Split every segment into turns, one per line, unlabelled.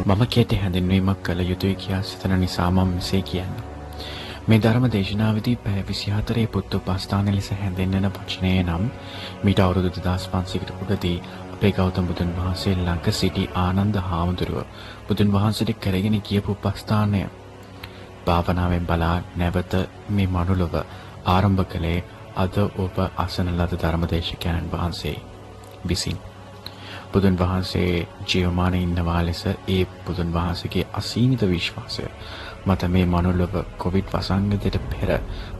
මම කීටි හැඳින්වීමක් කළ යුතුයි කියා සිතන නිසා මම මෙසේ කියන්නේ. මේ ධර්ම දේශනාවේදී පැය 24 පුත් උපස්ථාන ලෙස හැඳින්වෙන වචනය නම් මීට අවුරුදු 2500කට උඩදී අපේ ගෞතම බුදුන් වහන්සේ ළඟ සිටි ආනන්ද හාමුදුරුව බුදුන් වහන්සේට කරගෙන කියපු උපස්ථානය භාවනාවෙන් බලා නැවත මේ මනුලොව ආරම්භ කළේ අද ඔබ අසන ලද ධර්මදේශකයන්න් වහන්සේ විසින්. බුදුන් වහන්සේ ජීවමාන ඉන්නවා ලෙස ඒ බුදුන් වහන්සේගේ අසීමිත විශ්වාසය මත මේ මනුලොව කොවිඩ් වසංගතයට පෙර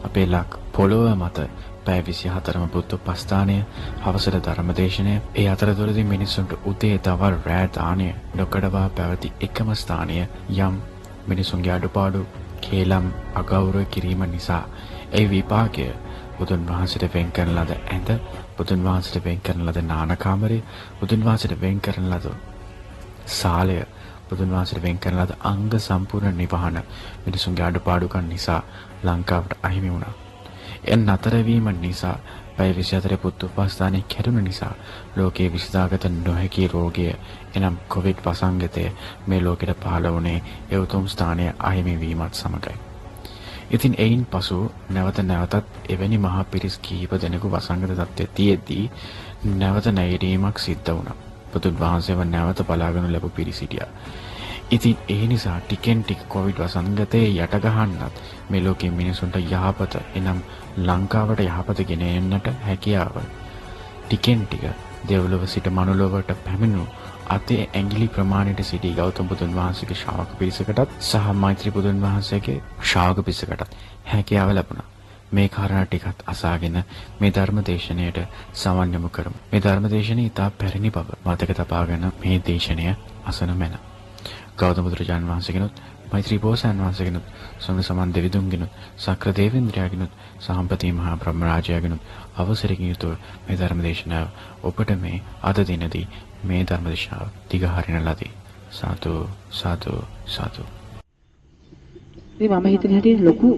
අපේ ලක් පොළොව මත පැය 24ම බුද්ධ උපස්ථානය හවසට ධර්මදේශනය ඒ අතරතුරදී මිනිසුන්ට උදේ දවල් රෑ දාණය නොකඩවා පැවති එකම ස්ථානය යම් මිනිසුන්ගේ අඩුපාඩු කේලම් අගෞරව කිරීම නිසා ඒ විපාකය බුදුන් වහන්සේට වෙන් කරන ලද ඇඳ බුදුන් වහන්සේට වෙන් කරන ලද නාන කාමරය බුදුන් වහන්සේට වෙන් කරන ලද සාලය බුදුන් වහන්සේට වෙන් කරන ලද අංග සම්පූර්ණ නිවහන මිනිසුන්ගේ අඩුපාඩුකම් නිසා ලංකාවට අහිමි වුණා. එන් නතර වීම නිසා පැය 24 පුත් උපස්ථානයේ කැඩුන නිසා ලෝකයේ විසඳාගත නොහැකි රෝගය එනම් කොවිඩ් වසංගතය මේ ලෝකෙට පහළ වුණේ ඒ උතුම් ස්ථානයේ අහිමි වීමත් සමගයි. ඉතින් එයින් පසු නැවතත් එවැනි මහා පිරිස් කිහිප දෙනෙකු වසංගත තත්ත්වයේ තියෙද්දී නැවත නැගීමක් සිද්ධ වුණා. බුදුන් වහන්සේව නැවත බලාගෙන ලැබු පිරිස සිටියා. ඉතින් ඒ නිසා ටිකෙන් ටික කොවිඩ් වසංගතයේ යට ගහන්නත් මේ ලෝකයේ මිනිසුන්ට යහපත එනම් ලංකාවට යහපත ගෙන එන්නට හැකියාව ටිකෙන් ටික දෙව්ලොව සිට මනුලොවට පැමිණු අතේ ඇඟිලි ප්‍රමාණයට සිටි ගෞතම බුදුන් වහන්සේගේ ශ්‍රාවක පිරිසකටත් සහ මෛත්‍රී බුදුන් වහන්සේගේ ශ්‍රාවක පිරිසකටත් හැකියාව ලැබුණා. මේ කාරණා ටිකත් අසාගෙන මේ ධර්ම දේශනයට සමන් යොමු කරමු. මේ ධර්ම දේශනය ඉතා පැරණි බව මතක තබාගෙන මේ දේශනය අසන මැන. ගෞතම බුදුරජාණන් වහන්සේගෙනුත් මෛත්‍රී බෝසත්ණන් වහන්සේගෙනුත් සොඳ සමන් දෙවිඳුන්ගෙනුත් සක්‍ර දේවේන්ද්‍රයාගෙනුත් සහම්පති මහා බ්‍රහ්ම රාජයාගෙනුත් අවසරකින් යුතුව මේ ධර්ම දේශනාව ඔබට මේ අද දිනදී මේ ධර්ම දේශනාව දිගහරින ලදී. සාදු සාදු සාදු.
මේ මම හිතන හැටියට ලොකු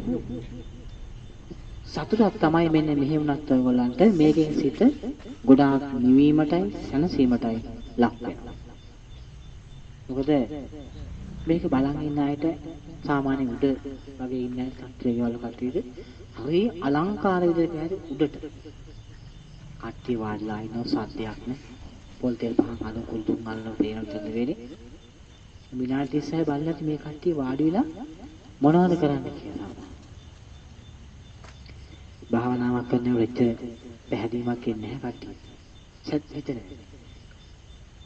සතුටක් තමයි මෙන්න මෙහෙ වුණත් ඔයගොල්ලන්ට මේකෙන් සිට ගොඩාක් නිවීමටයි සැනසීමටයි ලක් වෙනවා. මොකද මේක බලන් ඉන්න අයට සාමාන්‍ය උඩ වගේ ඉන්න කට්ටිය වල කට්ටියට හරි අලංකාර විදිහට ඇති උඩට කට්ටිය වාඩිලා ඉන්න සද්දයක් නේ පොල් තෙල් පහන් අද කුල් තුන් අල්ලන පේන තැන වෙලේ විනාඩි 36 බලලා මේ කට්ටිය වාඩි වෙලා මොනවද කරන්නේ කියලා. භාවනාවක් කරනකොට පැහැදීමක් එන්නේ නැහැ කට්ටිය. සත් හිතන.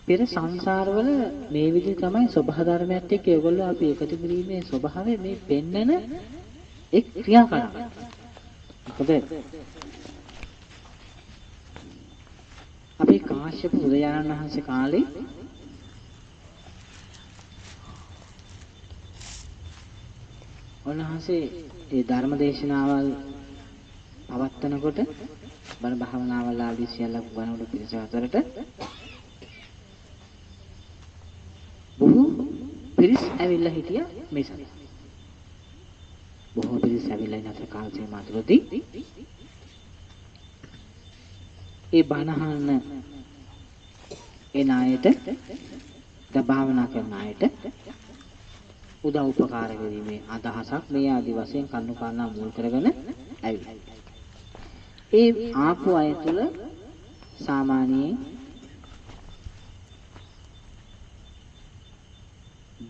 පෙර සංසාරවල මේ විදිහ තමයි ස්වභාව ධර්මයත් එක්ක ඒගොල්ලෝ අපි එකතු කිරීමේ ස්වභාවය මේ පෙන්නන එක් ක්‍රියාකාරකම්. මොකද අපි කාශ්‍යප බුදුරජාණන් වහන්සේ කාලේ උන්වහන්සේ ඒ ධර්ම දේශනාවල් පවත්වනකොට බණ භාවනාවල් ආදී සියල්ල බණවල පිළිස අතරට බොහෝ පිරිස් ඇවිල්ලා හිටියා මේ සඳහා. බොහෝ පිරිස් ඇවිල්ලා ඉන්න අතර කාල සීමා තුළදී ඒ බණහන එන අයට ද භාවනා කරන අයට උදව් උපකාර කිරීමේ අදහසක් මේ ආදි වශයෙන් කන්නු කාරණා මුල් කරගෙන ඇවිල්ලා. ඒ ආපු අය තුළ සාමාන්‍යයෙන්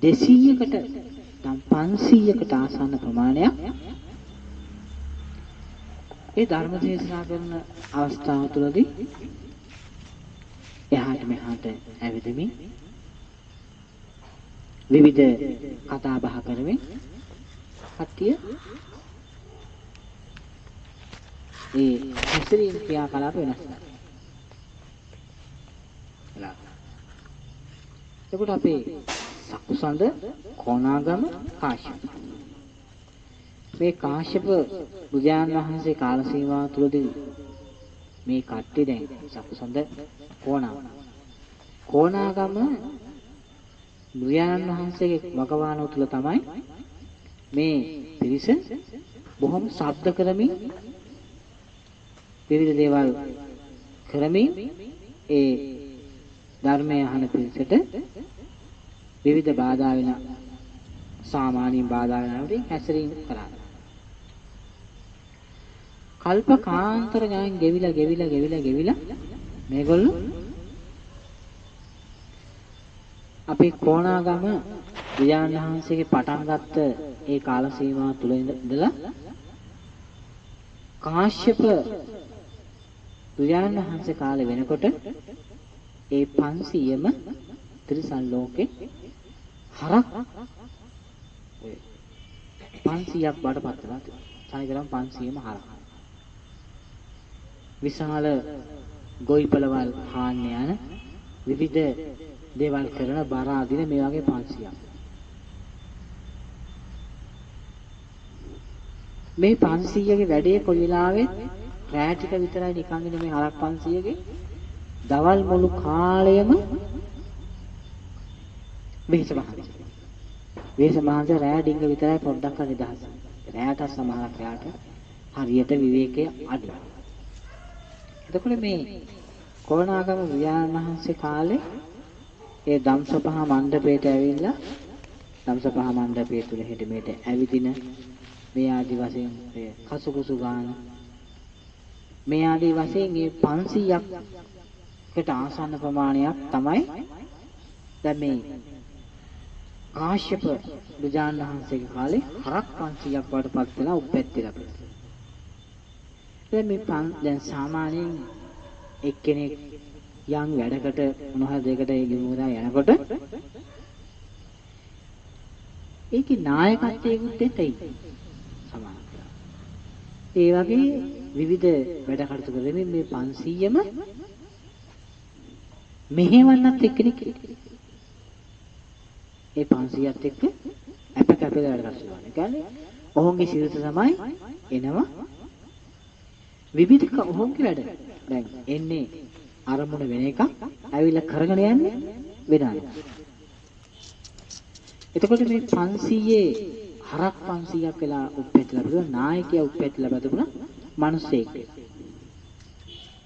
200කට නම් 500කට ආසන්න ප්‍රමාණයක් ඒ ධර්ම දේශනා කරන අවස්ථාව තුළදී එහාට මෙහාට ඇවිදමින් විවිධ කතා බහ කරමින් කට්ටිය ඒ හැසිරීම් ක්‍රියාකලාප වෙනස් වෙනවා. එතකොට අපේ සකුසඳ කොණාගම කාශ්‍යප මේ කාශ්‍යප බුදුන් වහන්සේ කාල සීමාව තුළදී මේ කට්ටිය දැන් සකුසඳ කොණාගම බුදුන් වහන්සේගේ වගවානුව තුළ තමයි මේ පිරිස බොහොම ශබ්ද කරමින් විවිධ දේවල් කරමින් ඒ ධර්මය අහන පිරිසට විවිධ බාධා වෙන සාමාන්‍යයෙන් බාධා වෙන වලින් හැසිරීම කරා. කල්ප කාන්තර ගාන ගෙවිලා මේගොල්ලෝ අපේ කොණාගම විජානහන්සේගේ පටන් ගත්ත ඒ කාල සීමාව තුල ඉඳලා කාශ්‍යප විජානහන්සේ කාලේ වෙනකොට ඒ 500ම ත්‍රිසන් ලෝකේ හරක් 500ක් බඩපත් වෙලා තිබුණා. තනිකරම 500ම හරක්. විශාල ගොවිපළවල් හාන්න යන විවිධ දේවල් කරන බර අදින මේ වගේ 500ක්. මේ 500ගේ වැඩේ කොයි වෙලාවෙත් රැ ටික විතරයි නිකන් ඉන්නේ මේ හරක් 500ගේ. දවල් මුළු කාලයම වෙහෙස මහන්සි. වෙහෙස මහන්සි රැ ඩිංග විතරයි පොඩ්ඩක් නිදහස්. රැට සමහරක් රැට හරියට විවේකයේ අඩුයි. එතකොට මේ කොණාගම විජානහන්සේ කාලේ ඒ ධම්සපහ මණ්ඩපයට ඇවිල්ලා ධම්සපහ මණ්ඩපයේ තුල හෙට මෙහෙට ඇවිදින මේ ආදි වශයෙන් කසුකුසු ගාන මේ ආදි වශයෙන් මේ 500කට ආසන්න ප්‍රමාණයක් තමයි දැන් මේ කාශ්‍යප බුදුන්වහන්සේගේ කාලේ හරක් 500ක් වඩපත් වෙලා උප්පැත්ති ලැබුණා. දැන් මේ දැන් සාමාන්‍යයෙන් එක්කෙනෙක් යම් වැඩකට මොනවා දෙයකට ඒ ගිමුදා යනකොට ඒකේ නායකත්වයකුත් දෙතයි සමානයි. ඒ වගේ විවිධ වැඩ කටයුතු කරමින් මේ 500ම මෙහෙවන්නත් එක්කෙනෙක් ඒ 500ත් එක්ක අප කැපෙලා වැඩ කටයුතු කරනවා. ඒ කියන්නේ ඔහුගේ සිරිත තමයි එනවා විවිධ ඔහුගේ වැඩ. දැන් එන්නේ අරමුණ වෙන එකක් ඇවිල්ලා කරගෙන යන්නේ වෙනයි. එතකොට මේ 500 හරක් 500ක් වෙලා උප්පැති ලැබුණා නායකයා උප්පැති ලැබ දුන්නා මිනිස්සෙක්.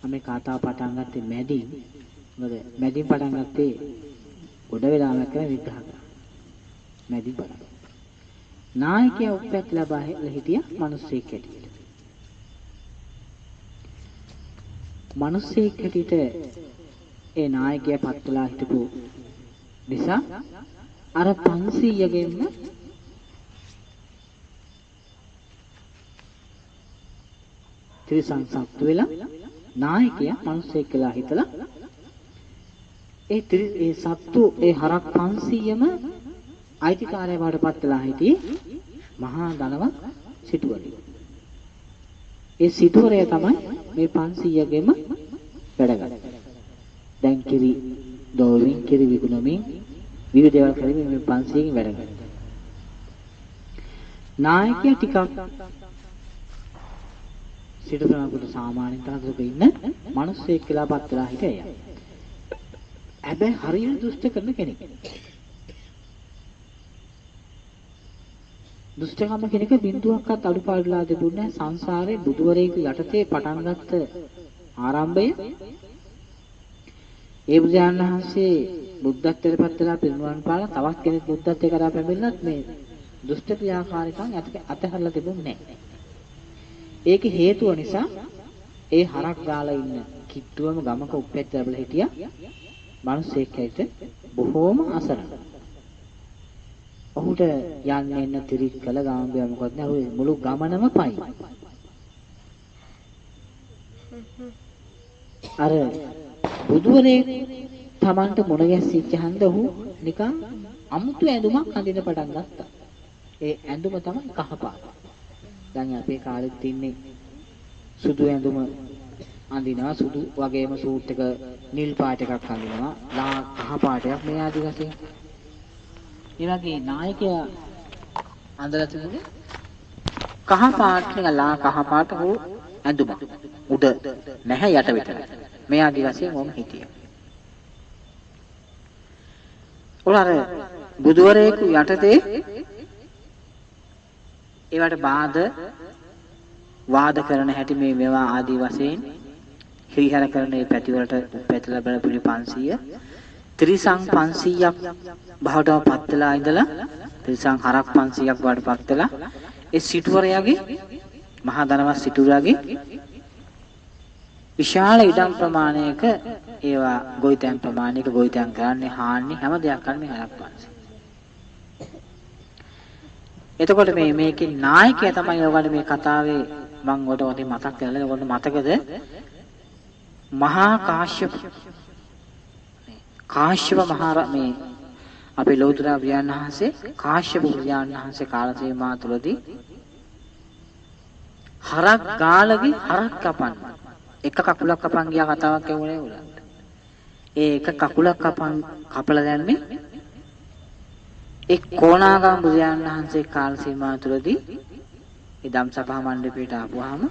අපි කතා පටන් ගත්තේ මැදින්. මොකද මැදින් පටන් ගත්තේ ගොඩ වෙලාවක් කරන විග්‍රහ කරා. මැදින් පටන්. නායකයා උප්පැති ලැබලා හිටියා මිනිස්සෙක් හැටියට. මිනිස්සෙක් හැටියට ඒ නායකයා පත් වෙලා හිටපු නිසා අර 500ගෙන්ම ත්‍රිසංසප්ත වෙලා නායකයා මිනිස්සෙක් කියලා හිතලා ඒ සත්තු ඒ හරක් 500ම අයිතිකාරය බවට පත් වෙලා හිටියේ මහා ධනවත් සිටුවරයෙක්. ඒ සිටුවරය තමයි මේ 500ගෙම වැඩ ගන්නේ. දැන් කිරි දෝවින් කිරි විකුණමින් විවිධ දේවල් කරමින් මේ 500කින් වැඩ ගන්නවා. නායකයා ටිකක් සිටුවරයෙකුට සාමාන්‍ය තරමක ඉන්න මිනිස්සෙක් කියලා පත් වෙලා හිටියා. හැබැයි හරියට දුෂ්ට කරන කෙනෙක්. දුෂ්ටකම කෙනෙක් බිඳුවක්වත් අඩුපාඩුලා දෙන්නේ සංසාරේ බුදුවරයෙකු යටතේ පටන් ගත්ත ආරම්භය ඒ බුදුන් වහන්සේ බුද්ධත්වයට පත් වෙලා පිරිනුවන් පාලා තවත් කෙනෙක් බුද්ධත්වයට කරා පැමිණෙන්නත් මේ දුෂ්ට ක්‍රියාකාරීකම් අතහැරලා තිබුණේ නැහැ. ඒක හේතුව නිසා ඒ හරක් ගාලා ඉන්න කිට්ටුවම ගමක උප්පැත්ත ලැබලා හිටියා. මිනිස්සෙක් ඇයිට බොහෝම අසරණ. ඔහුට යන්න එන්න තිරික් කළ ගාම්බය මොකද නෑ මුළු ගමනම පයි. අර බුදුවරේ Tamanට මුණ ගැස්සිච්ච හන්ද ඔහු නිකන් අමුතු ඇඳුමක් අඳින්න පටන් ගත්තා. ඒ ඇඳුම තමයි කහපාට. දැන් අපේ කාලෙත් ඉන්නේ සුදු ඇඳුම අඳිනවා සුදු වගේම සූට් එක නිල් පාට එකක් අඳිනවා ලා කහ පාටයක් මේ ආදි වශයෙන්. ඒ වගේ නායකයා අඳලා තිබුණේ කහ පාට ලා කහ පාට හෝ ඇඳුම උඩ නැහැ යට විතරයි. මේ ආදි වශයෙන් වොම් හිටියා. උනාර බුදුවරයෙකු යටතේ ඒවට වාද කරන හැටි මේවා ආදි වශයෙන් හිරිහැර කරන මේ පැතිවලට පැතිලා බලපු 500 ත්‍රිසං 500ක් බහටම පත් වෙලා ඉඳලා ත්‍රිසං හරක් 500ක් බවට පත් වෙලා ඒ සිටුවරයාගේ මහා ධනවත් සිටුවරයාගේ විශාල ඉඩම් ප්‍රමාණයක ඒවා ගොවිතැන් ප්‍රමාණයක ගොවිතැන් කරන්නේ හාන්නේ හැම දෙයක් කරන්නේ හරක් 500. එතකොට මේකේ නායකයා තමයි ඔයගොල්ලෝ මේ කතාවේ මම ඔයාලට මතක් කරලා ඔයගොල්ලෝ මතකද මහා කාශ්‍යප මහා මේ අපේ ලෞතර බුදුන් වහන්සේ කාශ්‍යප බුදුන් වහන්සේ කාල සීමා තුලදී හරක් ගාලගේ හරක් කපන්න එක කකුලක් කපන් ගියා කතාවක් ඇහුනේ උලන්ට. ඒ එක කකුලක් කපලා දැම්මේ ඒ කොණාගම් බුදුන් වහන්සේ කාල සීමා තුලදී ඒ ධම්සභා මණ්ඩපයට ආපුවාම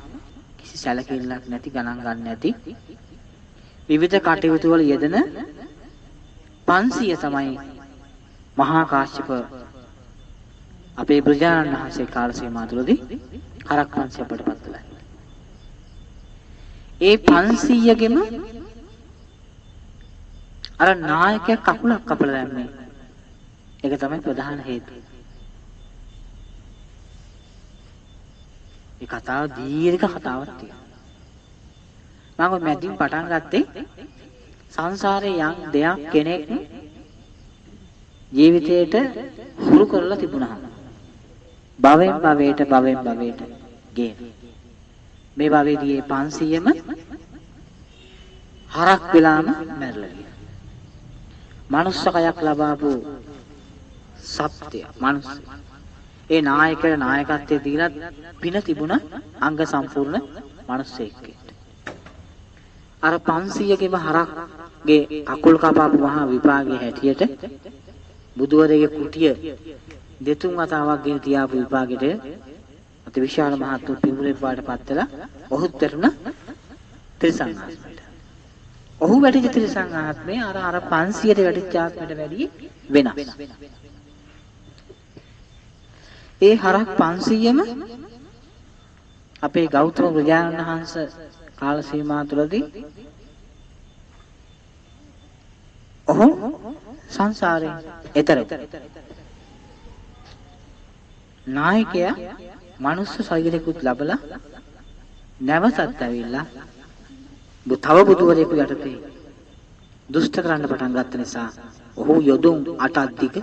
කිසි සැලකිල්ලක් නැති ගණන් ගන්න නැති විවිධ කටයුතු වල යෙදෙන 500 තමයි මහා කාශ්‍යප අපේ බුදුන් වහන්සේ කාල සීමා තුලදී හරක් 500 අපට පත්ලා. ඒ 500ගෙම අර නායකයා කකුලක් කපලා දැම්මේ. ඒක තමයි ප්‍රධාන හේතුව. මේ කතාව දීර්ඝ කතාවක් තියෙනවා. මම මැදින් පටන් ගත්තේ සංසාරේ යම් දෙයක් කෙනෙක් ජීවිතේට හුරු කරලා තිබුණා. භවෙන් භවයට ගේන. මේ භවයේදී 500ම හරක් වෙලාම මැරලා ගියා. මනුස්සකයක් ලබාපු සත්‍ය මනුස්ස. ඒ නායකයා නායකත්වයේ දීලා පින තිබුණ අංග සම්පූර්ණ මනුස්සයෙක්. අර 500ගෙම හරක්ගේ කකුල් කපාපු මහා විපාකයේ හැටියට බුදුවරගේ කුටිය දෙතුන් වතාවක් ගෙන තියාපු විපාකෙට අතිවිශාල මහත් පිඹුරේ පාටපත් වෙලා ඔහුත් වැටුණ ත්‍රිසං ආත්මයට. ඔහු වැටිච්ච ත්‍රිසං ආත්මේ අර 500ට වැටිච්ච ආත්මයට වැඩි වෙනස්. ඒ හරක් 500ම අපේ ගෞතම බුදුරජාණන් වහන්සේ කාල සීමා තුලදී ඔහු සංසාරයෙන් එතර නායකයා මනුස්ස ශරීරයකුත් ලැබලා නැවතත් ඇවිල්ලා තව බුදුවරයෙකු යටතේ දුෂ්ට කරන්න පටන් ගත්ත නිසා ඔහු යොදුන් 8ක් දිග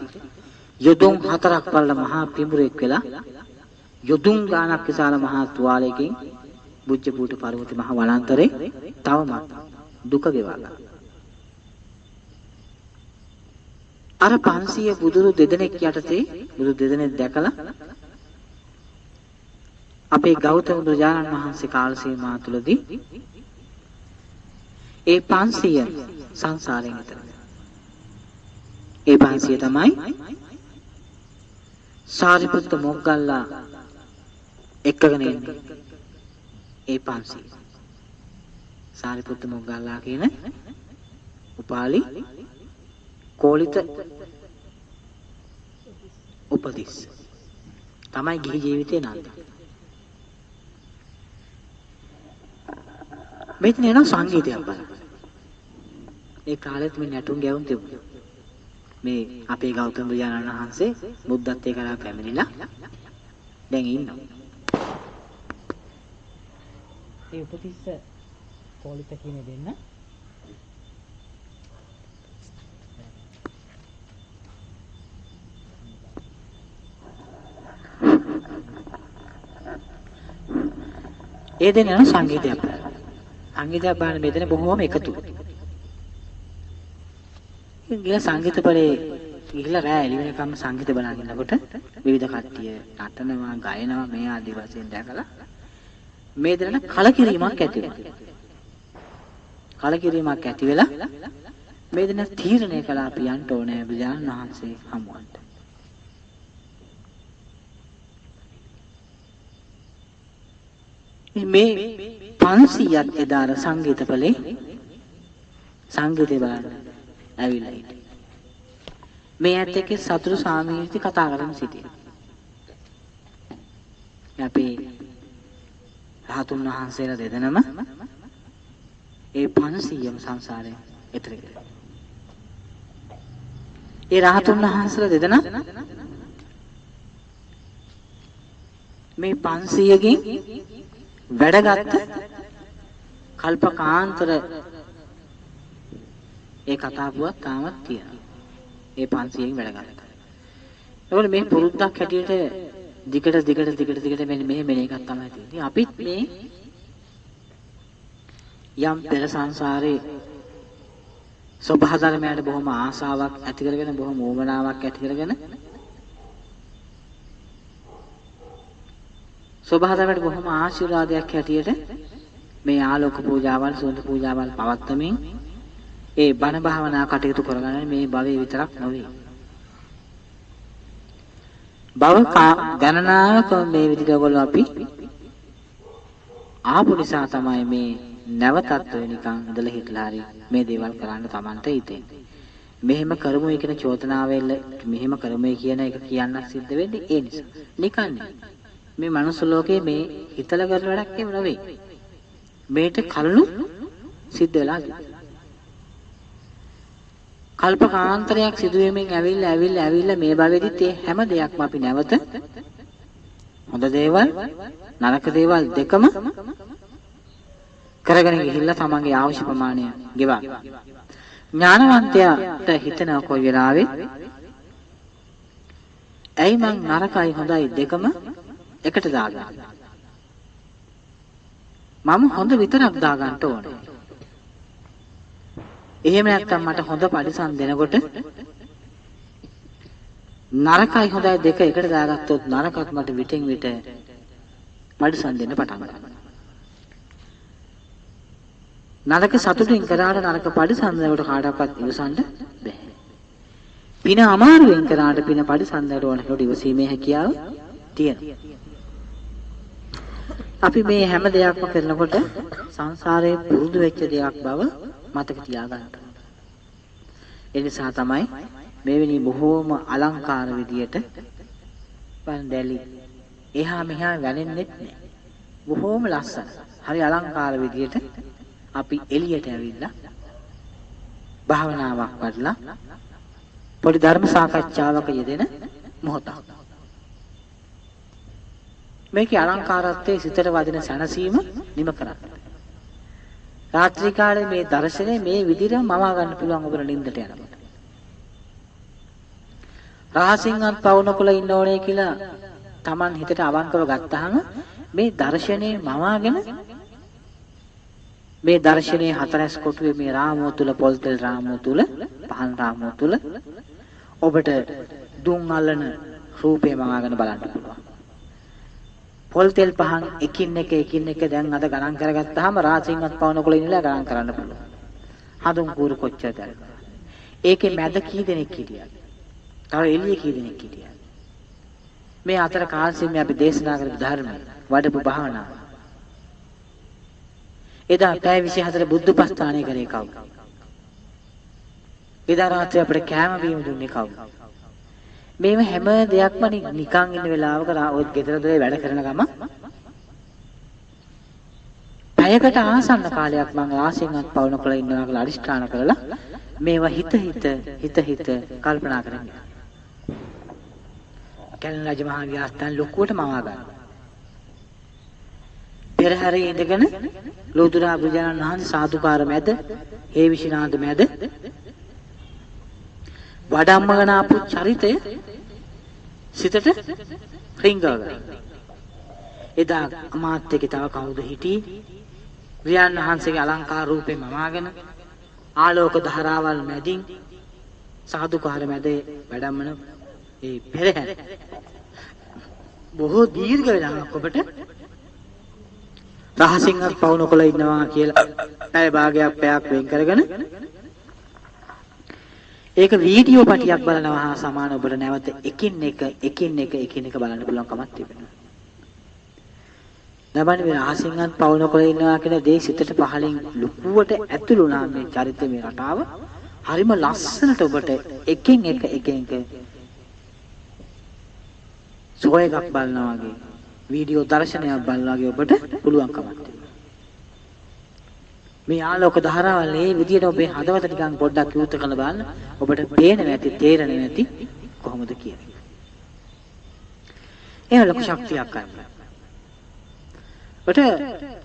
යොදුන් 4ක් පළල මහා පිඹුරෙක් වෙලා යොදුන් ගානක් විශාල මහා තුවාලයකින් බුද්ධපූට පර්වත මහ වනාන්තරේ තවමත් දුක ගෙවා ගන්නවා. අර 500 බුදුරු දෙදෙනෙක් යටතේ බුදු දෙදෙනෙක් දැකලා අපේ ගෞතම බුදුරජාණන් වහන්සේ කාල සීමා තුලදී ඒ 500 සංසාරයෙන් ඈතර. ඒ 500 තමයි සාරිපුත්ත මොග්ගල්ලා එක්කගෙන ඉන්නේ. ඒ 500 සාරිපුත්ත මොග්ගල්ලා කියන උපාලි කෝලිත උපතිස් තමයි ගිහි ජීවිතේ නන්ද. මෙතන එන සංගීතයක් බලන්න. ඒ කාලෙත් මේ නැටුම් ගැයුම් තිබුණා. මේ අපේ ගෞතම බුදුරජාණන් වහන්සේ බුද්ධත්වයේ කරා පැමිණිලා දැන් ඉන්නවා. ඒ උපතිස්ස කෝලිත කියන දෙන්න ඒ දෙන්න සංගීතයක්. සංගීතයක් බලන මෙතන බොහෝම එකතු. ගිහලා සංගීත පරේ ගිහලා රෑ එළි වෙනකම් සංගීත බලන් ඉන්නකොට විවිධ කට්ටිය නටනවා, ගයනවා මේ ආදි වශයෙන් දැකලා මේ දෙන්න කලකිරීමක් ඇති වෙනවා. කලකිරීමක් ඇති වෙලා මේ දෙන්න තීරණය කළා අපි යන්න ඕනේ බුදුන් වහන්සේ හමුවන්ට. මේ 500ක් එදාර සංගීතපලේ සංගීතය බලන්න ඇවිල්ලා හිටියේ. මේ ඇත්ත එක්ක සතුරු සාමීචි කතා කරගෙන සිටියා. අපේ රහතුන් වහන්සේලා දෙදෙනම ඒ 500ම සංසාරයෙන් එතර ගියා. ඒ රහතුන් වහන්සේලා දෙදෙනා මේ 500කින් වැඩගත්ත කල්පකාන්තර ඒ කතාවුවක් තාමත් තියෙනවා. ඒ 500කින් වැඩගත්තා. ඒවල මේ පුරුද්දක් හැටියට දිගට මෙන්න මෙහෙ එකක් තමයි තියෙන්නේ. අපිත් මේ යම් පෙර සංසාරේ සබහා ධර්මයට බොහොම ආසාවක් ඇති කරගෙන බොහොම ඕමනාවක් ඇති කරගෙන සබහා ධර්මයට බොහොම ආශිර්වාදයක් හැටියට මේ ආලෝක පූජාවල් සුවඳ පූජාවල් පවත්වමින් ඒ බණ භාවනා කටයුතු කරගන්න මේ භවයේ විතරක් නොවේ. භව ගණනාවක මේ විදිහට ඔයගොල්ලෝ අපි ආපු නිසා තමයි මේ නැවතත් ඔය නිකන් ඉඳලා හිටලා හරි මේ දේවල් කරන්න Tamanට හිතෙන්නේ. මෙහෙම කරමුයි කියන චෝදනාවෙල්ල මෙහෙම කරමුයි කියන එක කියන්න සිද්ධ වෙන්නේ ඒ නිසා. නිකන් මේ මනුස්ස ලෝකයේ මේ හිතලා කරන වැඩක් එහෙම නෙවෙයි. මේට කලණු සිද්ධ වෙලා කල්පකාන්තරයක් සිදුවීමෙන් ඇවිල්ලා මේ භවෙදිත් මේ හැම දෙයක්ම අපි නැවත හොඳ දේවල් නරක දේවල් දෙකම කරගෙන ගිහිල්ලා තමන්ගේ අවශ්‍ය ප්‍රමාණය ගෙවා. ඥානවන්තයාට හිතෙනවා කොයි වෙලාවෙ ඇයි මං නරකයි හොඳයි දෙකම එකට දාගන්නේ. මම හොඳ විතරක් දාගන්න ඕනේ. එහෙම නැත්නම් මට හොඳ පරිසම් දෙනකොට නරකයි හොඳයි දෙක එකට දාගත්තොත් නරකත් මට විටෙන් විට පරිසම් දෙන්න පටන් ගන්නවා. නරක සතුටින් කරාට නරක පරිසම් දෙනකොට කාටවත් ඉවසන්න බෑ. පින අමාරුවෙන් කරාට පින පරිසම් දෙනකොට ඕනකට ඉවසීමේ හැකියාව තියෙනවා. අපි මේ හැම දෙයක්ම කරනකොට සංසාරයේ පුරුදු වෙච්ච දෙයක් බව මතක තියාගන්න. ඒ නිසා තමයි මෙවැනි බොහෝම අලංකාර විදියට පන්දැලි එහා මෙහා වැනෙන්නේ නැහැ. බොහෝම ලස්සන. හරි අලංකාර විදියට අපි එළියට ඇවිල්ලා භාවනාවක් වඩලා පොඩි ධර්ම සාකච්ඡාවක යෙදෙන මොහොතක්. මේකේ අලංකාරත්වයේ සිතට වදින සැනසීම නිම කරන්න. රාත්‍රී කාලේ මේ දර්ශනේ මේ විදිහට මවා ගන්න පුළුවන් ඔබට නිින්දට යනකොට. රහසින්වත් පවුනකොල ඉන්න ඕනේ කියලා Taman හිතට අවංකව ගත්තාම මේ දර්ශනේ මවාගෙන මේ දර්ශනේ හතරස් කොටුවේ මේ රාමුව තුල පොල්තෙල් රාමුව තුල පහන් රාමුව තුල ඔබට දුම් අල්ලන රූපේ මවාගෙන බලන්න පුළුවන්. පොල්තෙල් පහන් එකින් එක දැන් අද ගණන් කරගත්තාම රාසින්වත් පවනකොල ඉන්නලා ගණන් කරන්න පුළුවන්. හඳුන් කූරු කොච්චරද? ඒකේ මැද කී දෙනෙක් හිටියද? තව එළියේ කී දෙනෙක් හිටියද? මේ අතර කාලසීමේ අපි දේශනා කරපු ධර්ම වඩපු භාවනාව. එදා පැය 24 බුද්ධ උපස්ථානය කරේ කවුද? එදා රාත්‍රියේ අපිට කෑම බීම දුන්නේ කවුද? මේව හැම දෙයක්ම නිකන් ඉන්න වෙලාවක ඔය ගෙදර දොරේ වැඩ කරන ගම පැයකට ආසන්න කාලයක් මම ආසෙන්වත් පවුනකොල ඉන්නවා කියලා අදිෂ්ඨාන කරලා මේවා හිත කල්පනා කරන්නේ. කැලණ රජ මහා විහාරස්ථාන ලොකුවට මවා ගන්න. පෙරහැරේ ඉඳගෙන ලෝතුරා බුදුරජාණන් වහන්සේ සාදුකාර මැද, හේවිසිනාද මැද වඩම්මගෙන ආපු චරිතය සිතට රිංගවගන්න. එදා අමාත්‍යකේ තව කවුද හිටියේ? වියන් වහන්සේගේ අලංකාර රූපේ මවාගෙන ආලෝක ධාරාවල් මැදින් සාදුකාර මැද වැඩමන ඒ පෙරහැර බොහෝ දීර්ඝ වෙලාවක් ඔබට රහසින්වත් පවුනකොල ඉන්නවා කියලා පැය භාගයක් පැයක් වෙන් කරගෙන ඒක වීඩියෝ පටියක් බලනවා හා සමාන ඔබට නැවත එකින් එක බලන්න පුළුවන් කමක් තිබෙනවා. නබන්නේ මේ රහසින්වත් පවුනකොල ඉන්නවා කියන දේ සිතට පහලින් ලුකුවට ඇතුළු වුණා මේ චරිතය මේ රටාව. හරිම ලස්සනට ඔබට එකින් එක සෝයයක් බලනවා වගේ වීඩියෝ දර්ශනයක් බලනවා වගේ ඔබට පුළුවන්කමක් තිබෙනවා. මේ ආලෝක ධාරාවල් මේ විදියට ඔබේ හදවත නිකන් පොඩ්ඩක් විවෘත කරලා බලන්න. ඔබට පේන්නේ නැති, තේරෙන්නේ නැති කොහොමද කියන්නේ. ඒ ලොකු ශක්තියක් ගන්න. ඔබට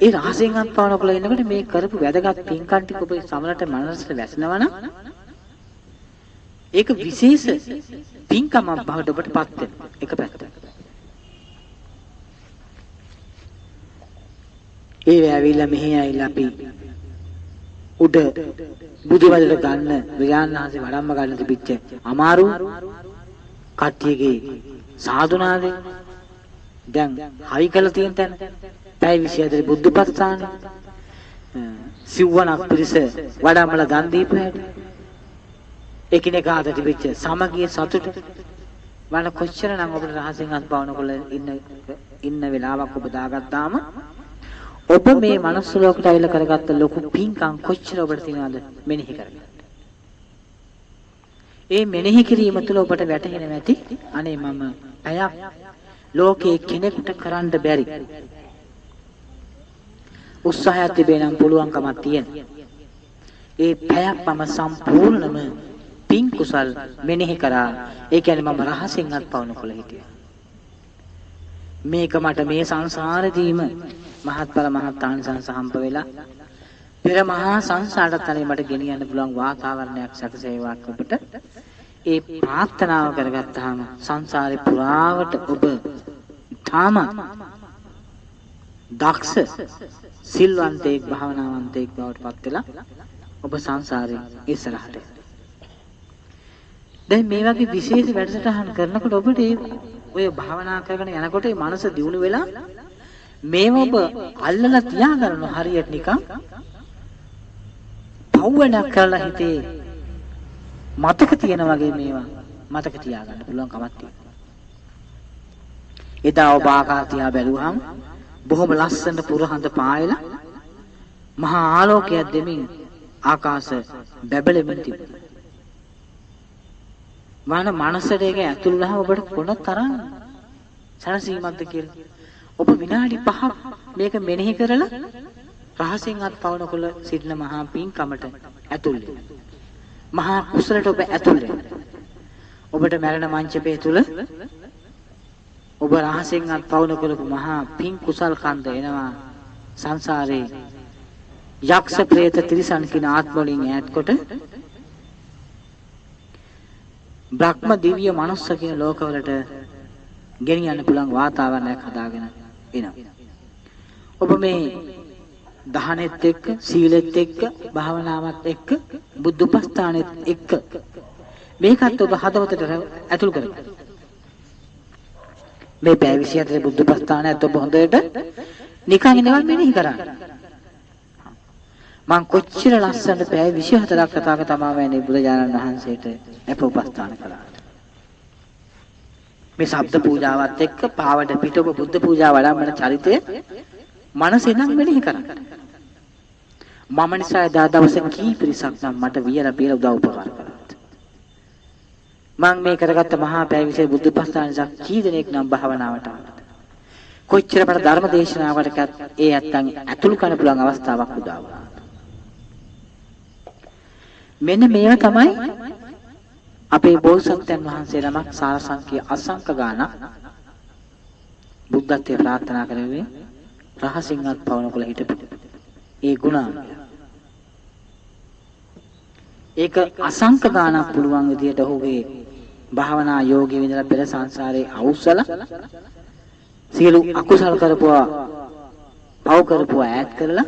ඒ රහසෙන් අත්පාන කළ ඉන්නකොට මේ කරපු වැදගත් පින්කම් ටික ඔබේ සමලට මනසට වැසෙනවා නම් ඒක විශේෂ පින්කමක් බවට ඔබට පත් වෙනවා. එක පැත්තක. ඒ ඇවිල්ලා මෙහි ඇවිල්ලා අපි උඩ බුදුවලට ගන්න විඥානහසේ වඩම්ම ගන්න තිබිච්ච අමාරු කට්ටියගේ සාදුනාදේ දැන් හයි කළ තියෙන තැන පැය 24 බුද්ධපත්තාන සිව්වනක් පිරිස වඩම්මලා දන් දීපු හැටි එකිනෙකා අතර තිබිච්ච සමගිය සතුට වල කොච්චරනම් ඔබට රහසෙන් අත්පවනකොල ඉන්න වෙලාවක් ඔබ දාගත්තාම ඔබ මේ මනස ලෝකයට අවිල කරගත්ත ලොකු පින්කම් කොච්චර ඔබට තියනවද මෙනෙහි කරගන්න. ඒ මෙනෙහි කිරීම තුළ ඔබට වැටහෙන්නේ නැති අනේ මම අයක් ලෝකයේ කෙනෙකුට කරන්න බැරි උත්සාහයක් තිබේ නම් පුළුවන්කමක් තියෙන. ඒ පැයක් මම සම්පූර්ණම පින් කුසල් මෙනෙහි කරා. ඒ කියන්නේ මම රහසෙන් අත්පවනකොල හිටියා. මේක මට මේ සංසාරෙදීම මහත්ඵල මහත්ානිසංස හම්බ වෙලා පෙර මහා සංසාරට තලෙ මට ගෙනියන්න පුළුවන් වාතාවරණයක් සැකසේවාක් ඔබට ඒ ප්‍රාර්ථනාව කරගත්තාම සංසාරේ පුරාවට ඔබ තාම දක්ෂ සිල්වන්තයෙක් භාවනාවන්තයෙක් බවට පත් වෙලා ඔබ සංසාරේ ඉස්සරහට දැන් මේ වගේ විශේෂ වැඩසටහන් කරනකොට ඔබට ඔය භාවනා කරගෙන යනකොට මේ මනස දියුණු වෙලා මේව ඔබ අල්ලලා තියාගන්න හරියට නිකන් පවුවනක් කරලා හිතේ මතක තියෙන වගේ මේවා මතක තියාගන්න පුළුවන් කමක් තියෙනවා. එදා ඔබ ආකාශය බැලුවහම බොහොම ලස්සන පුරහඳ පායලා මහා ආලෝකයක් දෙමින් ආකාශ බැබලෙමින් තිබුණා. වන මනසට ඒක ඇතුල් වෙලා ඔබට කොන තරම් සනසීමක්ද කියලා. ඔබ විනාඩි 5ක් මේක මෙනෙහි කරලා රහසෙන් අත්පවනකොල සිටින මහා පින්කමට ඇතුල් වෙනවා. මහා කුසලට ඔබ ඇතුල් වෙනවා. ඔබට මරණ මංචපේ තුල ඔබ රහසෙන් අත්පවනකොල මහා පින් කුසල් කන්ද එනවා. සංසාරේ යක්ෂ ප්‍රේත තිරිසන් කින ආත්ම වලින් ඈත් කොට බ්‍රහ්ම දිව්‍ය මනුස්ස කියන ලෝකවලට ගෙනියන්න පුළුවන් වාතාවරණයක් හදාගෙන එනවා. ඔබ මේ දහනෙත් එක්ක, සීලෙත් එක්ක, භාවනාවත් එක්ක, බුද්ධ උපස්ථානෙත් එක්ක මේකත් ඔබ හදවතට ඇතුල් කරගන්න. මේ පැය 24 බුද්ධ උපස්ථානයත් ඔබ හොඳට නිකන් ඉඳන් මෙනෙහි කරන්න. මං කොච්චර ලස්සනට පැය 24ක් කතාක තමයි බුදුජානක වහන්සේට අප උපස්ථාන කළා. මේ ශබ්ද පූජාවත් එක්ක පාවඩ පිට ඔබ බුද්ධ පූජා වඩම්මන චරිතය මනසෙන් මෙනෙහි කරන්න. මම නිසා එදා දවසේ කී පිරිසක් නම් මට වියලා පියලා උදව් උපකාර කළා. මං මේ කරගත්ත මහා පැය 20 බුද්ධ උපස්ථාන නිසා කී දෙනෙක් නම් භාවනාවට ආවද? කොච්චර බර ධර්ම දේශනාවකට ඒ නැත්තම් ඇතුළු කරන්න පුළුවන් අවස්ථාවක් උදා වුණා. මෙන්න මේවා තමයි අපේ බෝසත්යන් වහන්සේ නමක් සාරසංඛ්‍ය අසංඛ ගානක් බුද්ධත්වයට ප්‍රාර්ථනා කරේ රහසින් අත්පවනකොල හිටපු ඒ ගුණාංගය. ඒක අසංඛ ගානක් පුළුවන් විදියට ඔහුගේ භාවනා යෝගී විඳලා පෙර සංසාරේ අවුස්සලා සියලු අකුසල් කරපුවා පව් කරපුවා ඈත් කරලා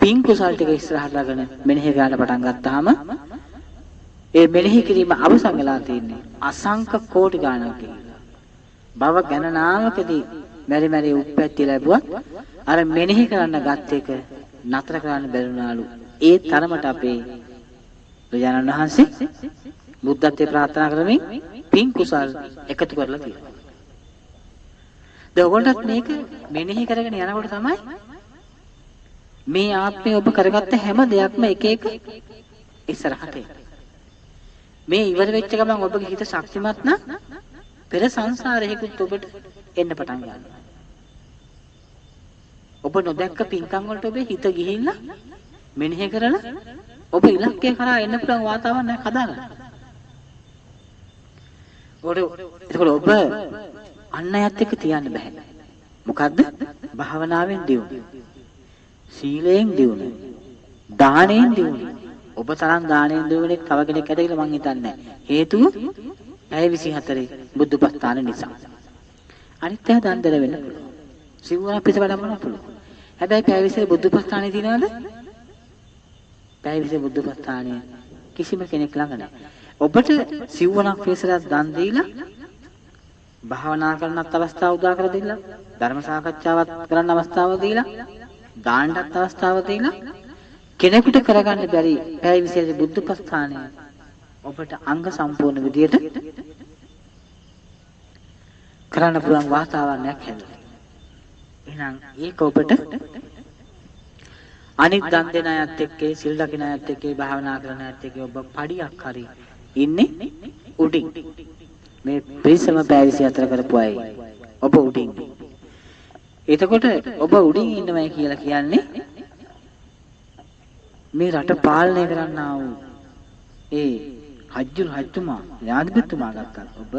පින් කුසල් ටික ඉස්සරහට ලාගෙන මෙනෙහි කරන්න පටන් ගත්තාම ඒ මෙනෙහි කිරීම අවසන් වෙලා තියෙන්නේ අසංඛ කෝටි ගානක් කියලා. භව ගණනාවකදී මෙරි මෙරි උප්පැත්ති ලැබුවත් අර මෙනෙහි කරන්න ගත් එක නතර කරන්න බැරිුණාලු. ඒ තරමට අපේ බුදුරජාණන් වහන්සේ බුද්ධත්වයට ප්‍රාර්ථනා කරමින් පින් කුසල් එකතු කරලා තියෙනවා. ඔයගොල්ලන්ට මේක මෙනෙහි කරගෙන යනකොට තමයි මේ ආත්මය ඔබ කරගත්ත හැම දෙයක්ම එක එක ඉස්සරහට මේ ඉවර වෙච්ච ගමන් ඔබගේ හිත ශක්තිමත් නම් පෙර සංසාරයකට ඔබට එන්න පටන් ගන්නවා. ඔබ නොදැක්ක පින්කම් වලට ඔබේ හිත ගිහිල්ලා මෙනෙහි කරලා ඔබ ඉලක්කය කරා එන්න පුළුවන් වාතාවරණයක් හදාගන්න. ඒකට ඔබ අන් අයත් එක්ක තියන්න බෑ. මොකද්ද? භාවනාවෙන් දියුණු. සීලයෙන් දියුණු. දාණයෙන් දියුණු. ඔබ තරම් දාණයෙන් දියුණු තව කෙනෙක් ඇද කියලා මං හිතන්නේ නැහැ. හේතුව ඇය 24 බුද්ධපස්ථාන නිසා. අනිත් අය දන් දෙල වෙන්න පුළුවන්. සිවුරක් පිට වැඩමන්න පුළුවන්. හැබැයි පැය 20 බුද්ධපස්ථානේ තියනවද? පැය 20 බුද්ධපස්ථානේ කිසිම කෙනෙක් ළඟ නැහැ. ඔබට සිවුරක් පිටසක් දන් දීලා භාවනා කරන්නත් අවස්ථාව උදා කර දෙන්න, ධර්ම සාකච්ඡාවක් කරන්න අවස්ථාව දීලා, දාන්නත් අවස්ථාව දීලා කෙනෙකුට කරගන්න බැරි පැය 20 බුද්ධපස්ථානේ ඔබට අංග සම්පූර්ණ විදියට කරන්න පුළුවන් වාතාවරණයක් හැදෙනවා. එහෙනම් ඒක ඔබට අනිත් දන් දෙන අයත් එක්ක, සිල් රකින්න අයත් එක්ක, භාවනා කරන අයත් එක්ක ඔබ පඩියක් හරි ඉන්නේ උඩින්. මේ පිරිසම පැය 24 කරපු අය ඔබ උඩින්. එතකොට ඔබ උඩින් ඉන්නවයි කියලා කියන්නේ මේ රට පාලනය කරන්නා වූ ඒ රජතුමා, න්‍යායාධිපතිතුමා ගත්තා. ඔබ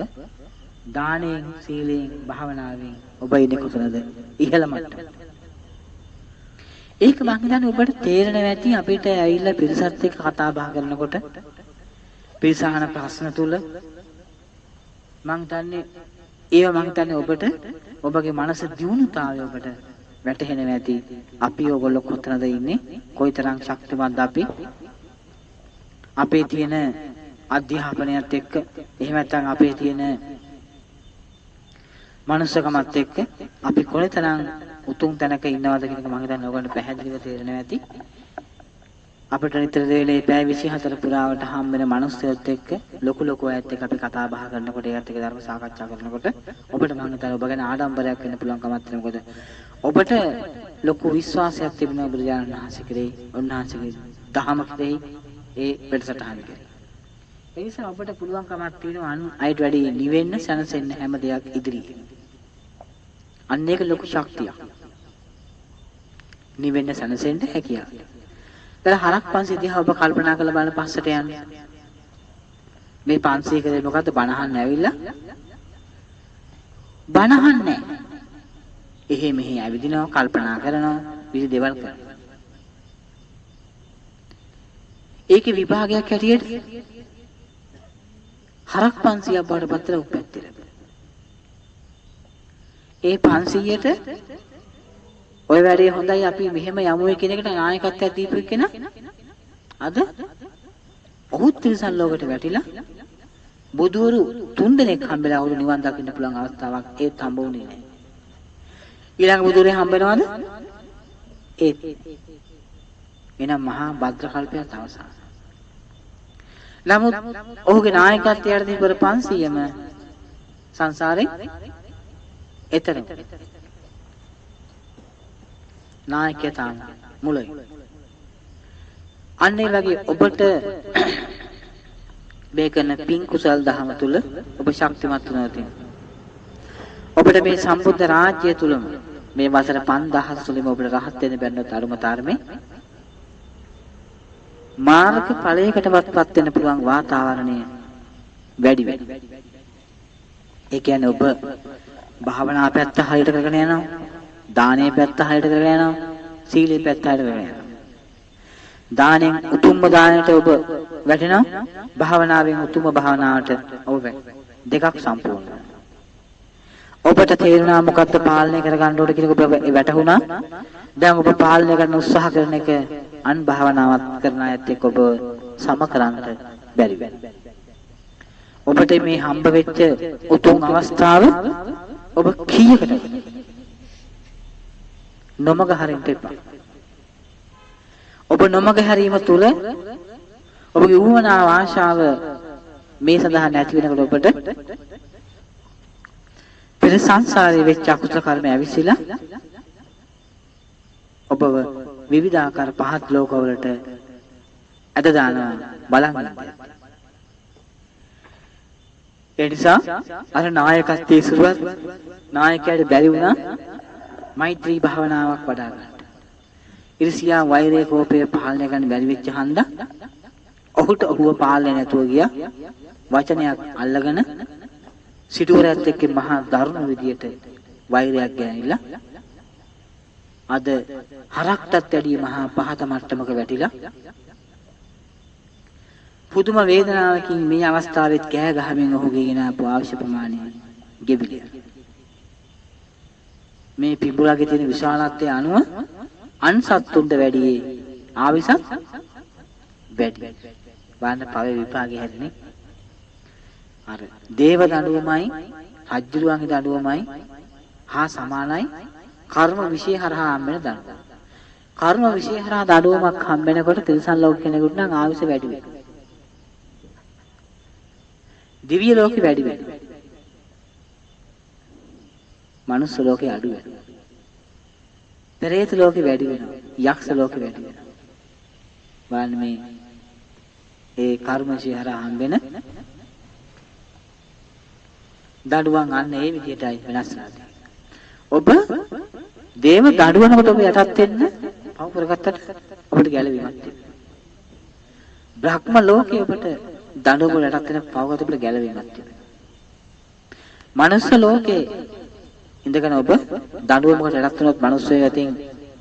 දානෙන්, සීලෙන්, භාවනාවෙන් ඔබ ඉන්නේ කොතනද? ඉහළ මට්ටමේ. ඒක මං හිතන්නේ ඔබට තේරෙනවා ඇති. අපිට ඇවිල්ලා පිරිසත් එක්ක කතා බහ කරනකොට පිරිස අහන ප්‍රශ්න තුල මං හිතන්නේ ඔබට ඔබගේ මනස දියුණුතාවය ඔබට වැටහෙනවා ඇති. අපි ඔයගොල්ලෝ කොතනද ඉන්නේ? කොයිතරම් ශක්තිමත්ද අපි? අපේ තියෙන අධ්‍යාපනයත් එක්ක, එහෙම නැත්නම් අපේ තියෙන මනුස්සකමත් එක්ක අපි කොයිතරම් උතුම් තැනක ඉන්නවද කියන එක මම හිතන්නේ ඔයගොල්ලන්ට පැහැදිලිව තේරෙනවා ඇති. අපිට නිතර දෙලේ පැය 24 පුරාවට හම් වෙන මනුස්සයොත් එක්ක ලොකු අයත් එක්ක අපි කතා බහ කරනකොට, ඒත් එක්ක ධර්ම සාකච්ඡා කරනකොට ඔබට මම හිතන්නේ ඔබ ගැන ආඩම්බරයක් වෙන්න පුළුවන් කමක් තියෙනවා. මොකද ඔබට ලොකු විශ්වාසයක් තිබෙනවා බුදුරජාණන් වහන්සේ කෙරෙහි, උන්වහන්සේගේ දහම කෙරෙහි, ඒ වැඩසටහන කෙරෙහි. ඒ නිසා ඔබට පුළුවන් කමක් තියෙනවා අන් අයට වැඩි නිවෙන්න, සැනසෙන්න හැම දෙයක් ඉදිරියේ. අන්න ඒක ලොකු ශක්තියක්. නිවෙන්න, සැනසෙන්න හැකියාව. දැන් හරක් 500 දිහා ඔබ කල්පනා කරලා බලන්න පස්සට යන්න. මේ 500 කරේ මොකද්ද? බණහන්න ඇවිල්ලා බණහන්නේ. එහෙ මෙහෙ ඇවිදිනවා, කල්පනා කරනවා, විවිධ දේවල් කරනවා. ඒකේ විභාගයක් හැටියට හරක් 500ක් බවට පත් වෙලා උපැත්තේ. ඒ 500ට ඔය වැඩේ හොඳයි අපි මෙහෙම යමු කියන එකට නායකත්වයක් දීපු කෙනා අද ඔහුත් තිරිසන් ලෝකෙට වැටිලා බුදුවරු 3 දෙනෙක් හම්බෙලා අවුරු නිවන් දකින්න පුළුවන් අවස්ථාවක් ඒත් හම්බ වුණේ නැහැ. ඊළඟ බුදුරේ හම්බ වෙනවද? ඒත් එනම් මහා භද්‍ර කල්පයක් අවසන්. නමුත් ඔහුගේ නායකත්වයට දීපර 500ම සංසාරේ එතන නායකයා තාම මුලයි. අන්න ඒ වගේ ඔබට මේ කරන පින් කුසල් දහම තුල ඔබ ශක්තිමත් වෙනවා තියෙනවා. ඔබට මේ සම්බුද්ධ රාජ්‍යය තුලම මේ වසර 5000 තුලම ඔබට රහත් වෙන්න බැන්නොත් අරුමතරමේ මාර්ග ඵලයකටවත් වෙන්න පුළුවන් වාතාවරණය වැඩි වෙයි. ඒ කියන්නේ ඔබ භාවනා පැත්ත හරියට කරගෙන යනවා, දානේ පැත්ත හරියට කරගෙන යනවා, සීලේ පැත්ත හරියට කරගෙන යනවා. දානෙන් උතුම්ම දානයට ඔබ වැටෙනවා, භාවනාවෙන් උතුම්ම භාවනාවට ඔබ දෙකක් සම්පූර්ණ. ඔබට තේරුණා මොකක්ද පාලනය කරගන්න ඕනේ කියන එක ඔබ වැටහුණා. දැන් ඔබ පාලනය කරන්න උත්සාහ කරන එක අන් භාවනාවක් කරන අයත් එක්ක ඔබ සම කරන්න බැරි වෙනවා. ඔබට මේ හම්බ වෙච්ච උතුම් අවස්ථාව ඔබ කීයකට නොමග හරින්න එපා. ඔබ නොමග හැරීම තුල ඔබගේ වුණා ආශාව මේ සඳහා නැති වෙනකොට ඔබට පෙර සංසාරයේ වෙච්ච අකුසල කර්ම ඇවිසිලා ඔබව විවිධාකාර පහත් ලෝකවලට ඇද දානවා බලන්න. ඒ නිසා අර නායකත්වයේ සුරුවත් නායකයාට බැරි වුණා මෛත්‍රී භාවනාවක් වඩා ගන්න. ඉරිසියා වෛරය කෝපය පාලනය කරන්න බැරි වෙච්ච හන්දා ඔහුට ඔහුව පාලනය නැතුව ගියා. වචනයක් අල්ලගෙන සිටුවරයත් එක්ක මහා දරුණු විදියට වෛරයක් ගෙනිලා අද හරක්ටත් වැඩිය මහා පහත මට්ටමක වැටිලා පුදුම වේදනාවකින් මේ අවස්ථාවෙත් කෑ ගහමින් ඔහුගේ ගෙන ආපු අවශ්‍ය ප්‍රමාණය ගෙවිලා. මේ පිඹුරාගේ තියෙන විශාලත්වය අනුව අන්සත්තුන්ට වැඩි ආවිසත් වැඩි. බාන්න පවේ විපාකේ හැදෙන්නේ අර දේව දඬුවමයි රජ්ජුරුවන්ගේ දඬුවමයි හා සමානයි කර්ම විශේෂ හරහා හම්බෙන දඬුවම. කර්ම විශේෂ හරහා දඬුවමක් හම්බෙනකොට තිරිසන් ලෝක කෙනෙකුට නම් ආවිස වැඩි වෙනවා. දිව්‍ය ලෝකෙ වැඩි වෙනවා. මනුස්ස ලෝකේ අඩු වෙනවා. පෙරේත ලෝකෙ වැඩි වෙනවා. යක්ෂ ලෝකෙ වැඩි වෙනවා. බලන්න මේ ඒ කර්ම විශේෂ හරහා හම්බෙන දඬුවම් අන්න ඒ විදිහටයි වෙනස් වෙනවා. ඔබ දේව දඬුවමකට ඔබ යටත් වෙන්න පව කරගත්තට ඔබට ගැළවීමක් තියෙනවා. බ්‍රහ්ම ලෝකේ ඔබට දඬුවමකට යටත් වෙන පවකට ඔබට ගැළවීමක් තියෙනවා. මනුස්ස ලෝකේ ඉඳගෙන ඔබ දඬුවමකට යටත් වුණොත් මනුස්සයෙක් අතින්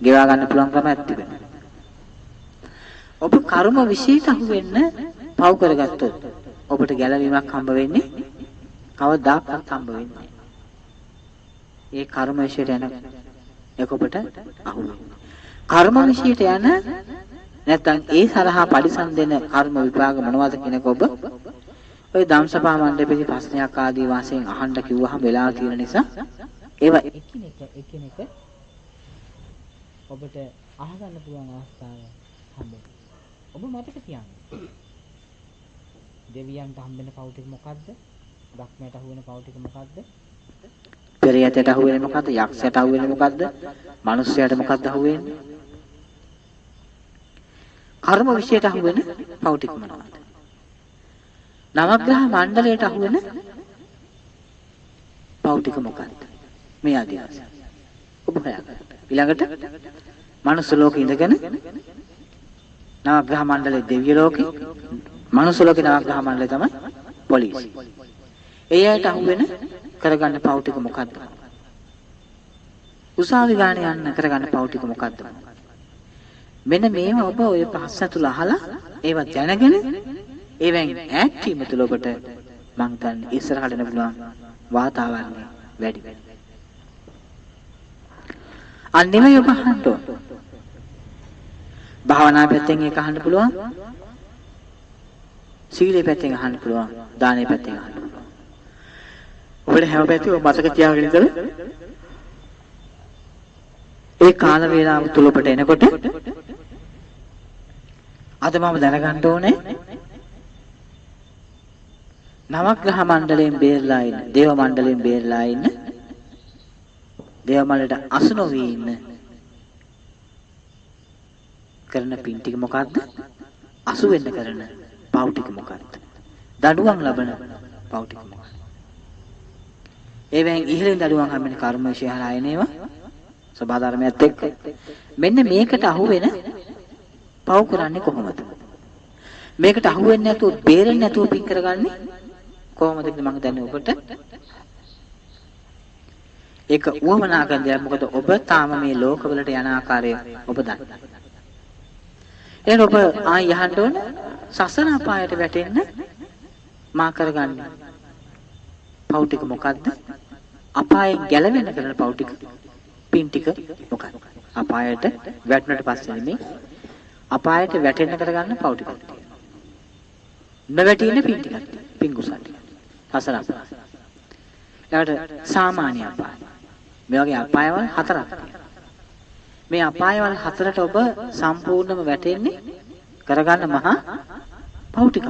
ගෙවා ගන්න පුළුවන් ක්‍රමයක් තිබෙනවා. ඔබ කර්ම විශේෂයට අහු වෙන්න පව කරගත්තොත් ඔබට ගැළවීමක් හම්බ වෙන්නේ කවදාකවත් හම්බ වෙන්නේ නැහැ. ඒ කර්ම විශේෂයට යන එක ඔබට අහු වෙනවා. කර්ම විශේෂයට යන නැත්නම් ඒ සරහා පරිසම් දෙන කර්ම විපාක මොනවද කියනක ඔබ ඔය ධම්සභා මණ්ඩපයේ ප්‍රශ්නයක් ආදී වශයෙන් අහන්න කිව්වහම වෙලා තියෙන නිසා ඒවා එකිනෙක ඔබට අහගන්න පුළුවන් අවස්ථාව හම්බෙනවා. ඔබ මතක තියාගන්න. දෙවියන්ට හම්බෙන පව් ටික මොකද්ද? බ්‍රහ්මයට අහු වෙන පව් ටික මොකද්ද? පෙරයතට අහු වෙන්නේ මොකද්ද? යක්ෂයට අහු වෙන්නේ මොකද්ද? මිනිස්යාට මොකද්ද අහු වෙන්නේ? කර්ම විශේෂයට අහු වෙන පව් ටික මොනවද? නවග්‍රහ මණ්ඩලයට අහු වෙන පව් ටික මොකද්ද? මේ ආදී වශයෙන් ඔබ හොයාගන්න. ඊළඟට මනුස්ස ලෝකේ ඉඳගෙන නවග්‍රහ මණ්ඩලයේ දෙවිය ලෝකේ මනුස්ස ලෝකේ නවග්‍රහ මණ්ඩලය තමයි පොලිසිය. ඒ අයට අහු වෙන කරගන්න පව් ටික මොකද්ද? උසාවි ගාන යන්න කරගන්න පව් ටික මොකද්ද? මෙන්න මේවා ඔබ ඔය ප්‍රශ්න තුල අහලා ඒවා දැනගෙන ඒවෙන් ඈත් වීම තුල ඔබට මං හිතන්නේ ඉස්සරහට යන්න පුළුවන් වාතාවරණය වැඩි වෙනවා. අන්නේම ඔබ අහන්න ඕන. භාවනා පැත්තෙන් ඒක අහන්න පුළුවන්. සීලේ පැත්තෙන් අහන්න පුළුවන්. දානේ පැත්තෙන් අහන්න පුළුවන්. ඔබට හැම පැත්තෙම මතක තියාගෙන ඉඳලා ඒ කාල වේලාව තුල ඔබට එනකොට අද මම දැනගන්න ඕනේ නවග්‍රහ මණ්ඩලයෙන් බේරලා ඉන්න, දේව මණ්ඩලයෙන් බේරලා ඉන්න, දේව මණ්ඩලයට අසු නොවි ඉන්න කරන පින් ටික මොකද්ද? අසු වෙන්න කරන පව් ටික මොකද්ද? දඬුවම් ලබන පව් ටික මොකද්ද? ඒවෙන් ඉහළින් දඬුවම් හැමෙන කර්ම විශේෂ ආයනේවා සබහා ධර්මයත් එක්ක මෙන්න මේකට අහු වෙන පව් කරන්නේ කොහොමද? මේකට අහු වෙන්නේ නැතුව බේරෙන්නේ නැතුව පින් කරගන්නේ කොහොමද කියලා මම දන්නේ ඔබට ඒක උවමනා කරන දෙයක්. මොකද ඔබ තාම මේ ලෝකවලට යන ආකාරය ඔබ දන්නවා. එහෙනම් ඔබ ආයි යහන්න ඕන සසන අපායට වැටෙන්න මා කරගන්න පව් ටික මොකද්ද? අපායෙන් ගැලවෙන්න කරන පව් ටික පින් ටික මොකක්ද? අපායට වැටුණට පස්සේ නෙමෙයි අපායට වැටෙන්න කරගන්න පව් ටිකක් තියෙනවා. නොවැටෙන පින් ටිකක් තියෙනවා. පින් කුසල් ටික. හසර අපාය. ඊට සාමාන්‍ය අපාය. මේ වගේ අපායවල හතරක් තියෙනවා. මේ අපායවල හතරට ඔබ සම්පූර්ණයෙන්ම වැටෙන්නේ කරගන්න මහා පව් ටිකක්.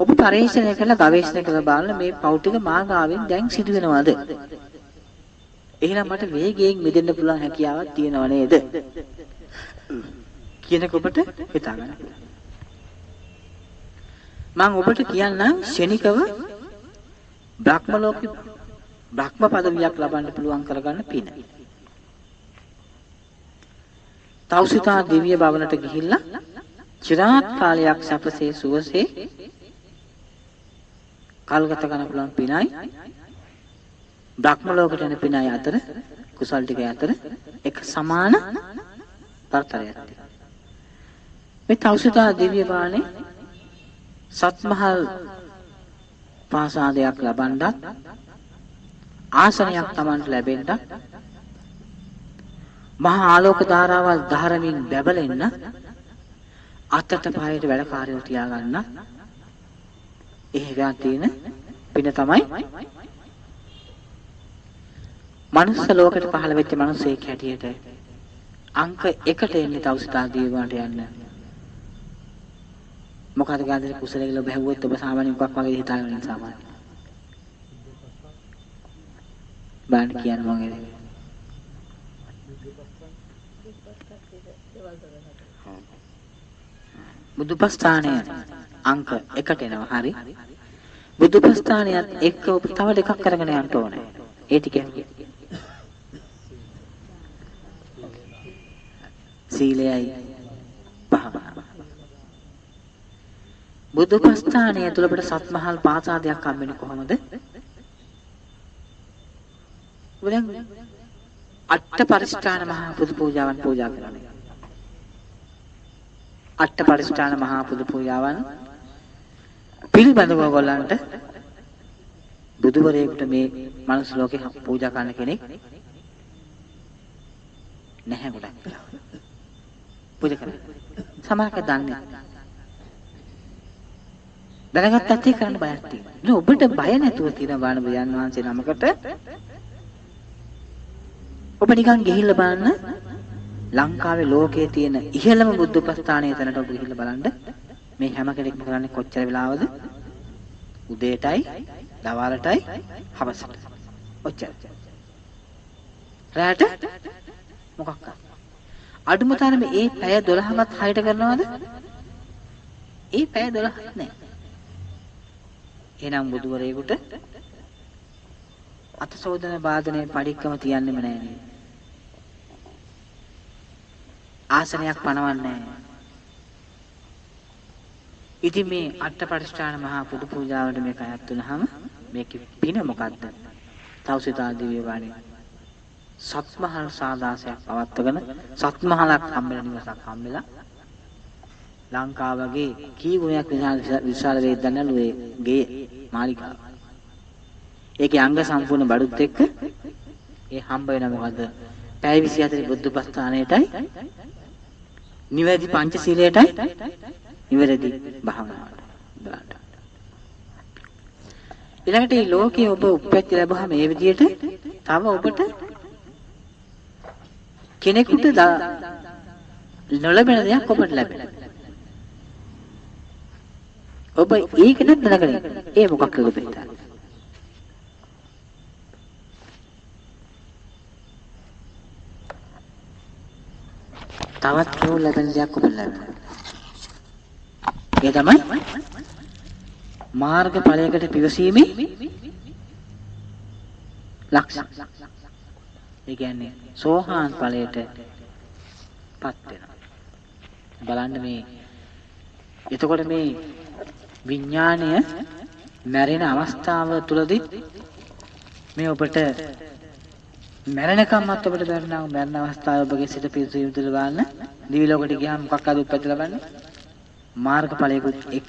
ඔබ පරිශ්‍රණය කරලා ගවේෂණය කරලා බලන්න මේ පව් ටික මාගාවෙන් දැන් සිදු වෙනවද? එහෙනම් මට වේගයෙන් මිදෙන්න පුළුවන් හැකියාවක් තියෙනව නේද? කියනක ඔබට හිතා ගන්න. මම ඔබට කියන්නම් ශනිකව බ්‍රහ්ම ලෝකේ බ්‍රහ්ම පදවියක් ලබන්න පුළුවන් කරගන්න පින. තවුසිතා දිව්‍ය භවනට ගිහිල්ලා চিරාත් කාලයක් සැපසේ සුවසේ කල්ගත කරන්න පුළුවන් පිනයි බ්‍රහ්ම ලෝකයට යන පිනයි අතර කුසල් ටික අතර එක සමාන පරතරයක් තියෙනවා. මේ තවුසිතා දිව්‍ය භවනේ සත්මහල් පාසාදයක් ලබන්නත් ආසනයක් Tamanට ලැබෙන්නත් මහා ආලෝක ධාරාවල් ධාරමින් බැබලෙන්න අතට පහයට වැඩකාරයෝ තියාගන්න එහෙම තියෙන පින තමයි මනුස්ස ලෝකෙට පහළ වෙච්ච මිනිසෙක් හැටියට අංක 1ට එන්නේ තවුසිතා දිව්‍යවන්ට යන්න. මොකද ගාදේ කුසල කියලා බැහුවොත් ඔබ සාමාන්‍ය මොකක් වගේ හිතාගෙන ඉන්න සාමාන්‍ය. බාන්න කියන්නේ මොකද? බුදුපස්ථානය අංක 1ට එනවා. හරි. බුදුපස්ථානයත් එක්ක ඔබ තව දෙකක් කරගෙන යන්න ඕනේ. ඒ ටික සීලයයි භාවනාව. බුදුපස්ථානය තුල අපිට සත්මහල් පාසාදයක් හම්බෙන්නේ කොහොමද? උදෙන් අට පරිස්ථාන මහා පුදු පූජාවන් පූජා කරනවා. අට පරිස්ථාන මහා පුදු පූජාවන් පිළිබඳව ඔයගොල්ලන්ට බුදුවරයෙකුට මේ මනුස්ස ලෝකේ පූජා කරන කෙනෙක් නැහැ ගොඩක්. පූජා කරන්නේ. සමහරක දන්නේ. දැනගත්තත් ඒ කරන්න බයක් තියෙනවා. ඔබට බය නැතුව තියෙන බාන බුදුන් වහන්සේ නමකට ඔබ නිකන් ගිහිල්ලා බලන්න ලංකාවේ ලෝකයේ තියෙන ඉහළම බුද්ධ ප්‍රස්ථානයේ තැනට ඔබ ගිහිල්ලා බලන්න මේ හැම කෙනෙක්ම කරන්නේ කොච්චර වෙලාවද? උදේටයි, දවල්ටයි, හවසට. ඔච්චර. රාට මොකක්ද? අඩුම තරමේ ඒ පැය 12වත් 6ට කරනවද? ඒ පැය 12ක් නෑ. එහෙනම් බුදුවරයෙකුට අතසෝදන බාධනේ පරික්කම තියන්නෙම නෑ නේද? ආසනයක් පනවන්නේ නෑ. ඉතින් මේ අට්ඨපරිස්ථාන මහා පුදු පූජාවට මේක අයත් වුනහම මේකේ පින මොකද්ද? තවුසිතා දිව්‍ය වාණි සත්මහල් සාදාසයක් පවත්වගෙන සත්මහලක් හම්බෙලා නිවසක් හම්බෙලා ලංකාවගේ කී ගුණයක් විශාල වේදනලු ඒ ගේ මාලිකාව. ඒකේ අංග සම්පූර්ණ බඩුත් එක්ක ඒ හම්බ වෙන මොකද? පැය 24 බුද්ධ ප්‍රස්ථානයටයි නිවැරදි පංචශීලයටයි නිවැරදි භාවනාවට දාන්න. ඊළඟට මේ ලෝකයේ ඔබ උප්පත්ති ලැබුවාම මේ විදිහට තව ඔබට කෙනෙකුට නොලැබෙන දෙයක් ඔබට ලැබෙනවා. ඔබ ඒකද දැනගන්න. ඒ මොකක්ද ඔබ හිතන්නේ? තවත් කෙනෙකුට ලැබෙන දෙයක් ඔබට ලැබෙනවා. ඒ තමයි මාර්ග ඵලයකට පිවිසීමේ ලක්ෂණ. ඒ කියන්නේ සෝහාන් ඵලයට පත් වෙනවා. බලන්න මේ එතකොට මේ විඥාණය මැරෙන අවස්ථාව තුලදී මේ ඔබට මැරෙනකම්මත් ඔබට මැරෙන අවස්ථාව ඔබගේ සිත පිරිසිදු තුල ගන්න දිවි ලෝකෙට ගියාම මොකක්ද උපත ලබන්නේ? මාර්ගඵලයකුත් එක්.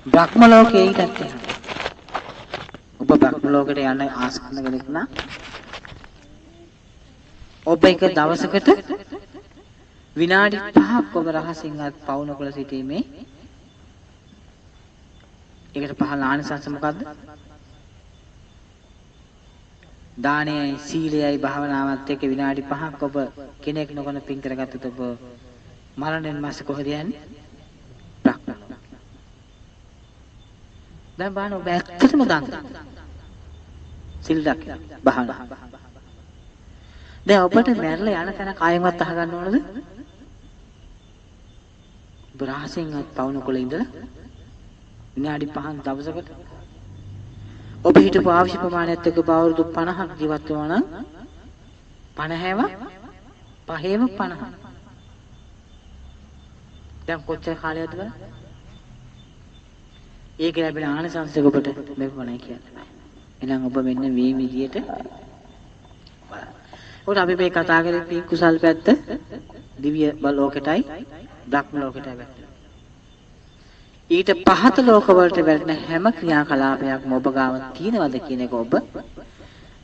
බ්‍රහ්ම ලෝකයේ ඊටත් ඔබ බ්‍රහ්ම ලෝකයට යන්න ආස කරන කෙනෙක් නම් ඔබ එක දවසකට විනාඩි 5ක් ඔබ රහසින්වත් පවුන කළ සිටීමේ ඒකට පහළ ආනිසංස මොකද්ද? දානයයි සීලයයි භාවනාවත් එක්ක විනාඩි 5ක් ඔබ කෙනෙක් නොකන පින් කරගත්තොත් ඔබ මරණයෙන් මාසේ කොහෙද යන්නේ? බ්‍රහ්ම. දැන් බලන්න ඔබ ඇත්තටම දන්න. සිල් දක් භාවනා. දැන් ඔබට මැරලා යන තැන කායෙන්වත් අහගන්න ඕනද? බ්‍රහසින්වත් පවුන කොළ ඉඳලා විනාඩි 5ක් දවසකට ඔබ හිටපු අවශ්‍ය ප්‍රමාණයත් එක්ක අවුරුදු 50ක් ජීවත් වෙනවා නම් 50ම පහේම 50. දැන් කොච්චර කාලයක්ද බලන්න. ඒක ලැබෙන ආනිසංසක ඔබට මෙවමයි කියන්න බෑ. එහෙනම් ඔබ මෙන්න මේ විදියට බලන්න. උඩ අපි මේ කතා කරේ පින් කුසල් පැත්ත දිව්‍ය ලෝකෙටයි බ්‍රහ්ම ලෝකෙටයි වැටෙනවා. ඊට පහත ලෝක වලට වැටෙන හැම ක්‍රියාකලාපයක්ම ඔබ ගාව තියෙනවද කියන එක ඔබ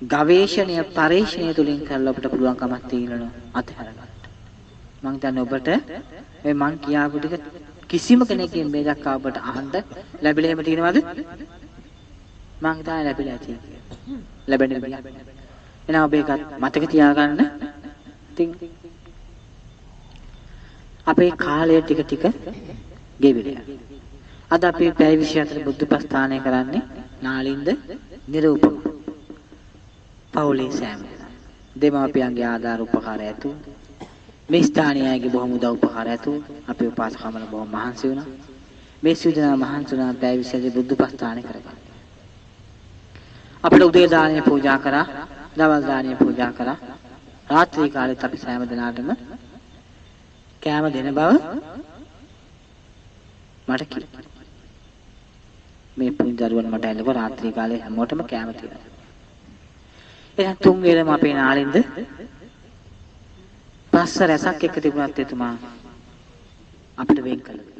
ගවේෂණය පරීක්ෂණය තුලින් කරලා අපිට පුළුවන්කමක් තියෙනවා අතහැර ගන්න. මම දන්නේ ඔබට මේ මං කියාපු ටික කිසිම කෙනෙක්ගෙන් මේ දක්වා ඔබට අහන්න ලැබිලා එහෙම තියෙනවද? මං හිතන්නේ ලැබිලා ඇති කියලා. ලැබෙන්න බෑ. එහෙනම් ඔබ ඒකත් මතක තියාගන්න. ඉතින් අපේ කාලය ටික ටික ගෙවිලා. අද අපි පැය 24 බුද්ධ ප්‍රස්ථානය කරන්නේ නාලින්ද නිරූපක. පවුලේ සෑම දෙමාපියන්ගේ ආධාර උපකාරය ඇතු මේ ස්ථානීයගේ බොහොම උදව් උපකාරය ඇතු අපි උපාසකමල බොහොම මහන්සි වුණා. මේ සියදෙනා මහන්සි වුණා පැය 24 බුද්ධ ප්‍රස්ථානය කරගන්න. අපිට උදේ දානීය පූජා කරා, දවල් දානීය පූජා කරා. රාත්‍රී කාලෙත් අපි සෑම දිනාටම කෑම දෙන බව මට කිව්වා. මේ පුංචරුවන් මට ඇල්ලුවා රාත්‍රී කාලේ හැමෝටම කෑම තියනවා. එහෙනම් තුන් වේලම අපේ නාලින්ද පස්ස රැසක් එක තිබුණත් එතුමා අපිට වෙන් කළා.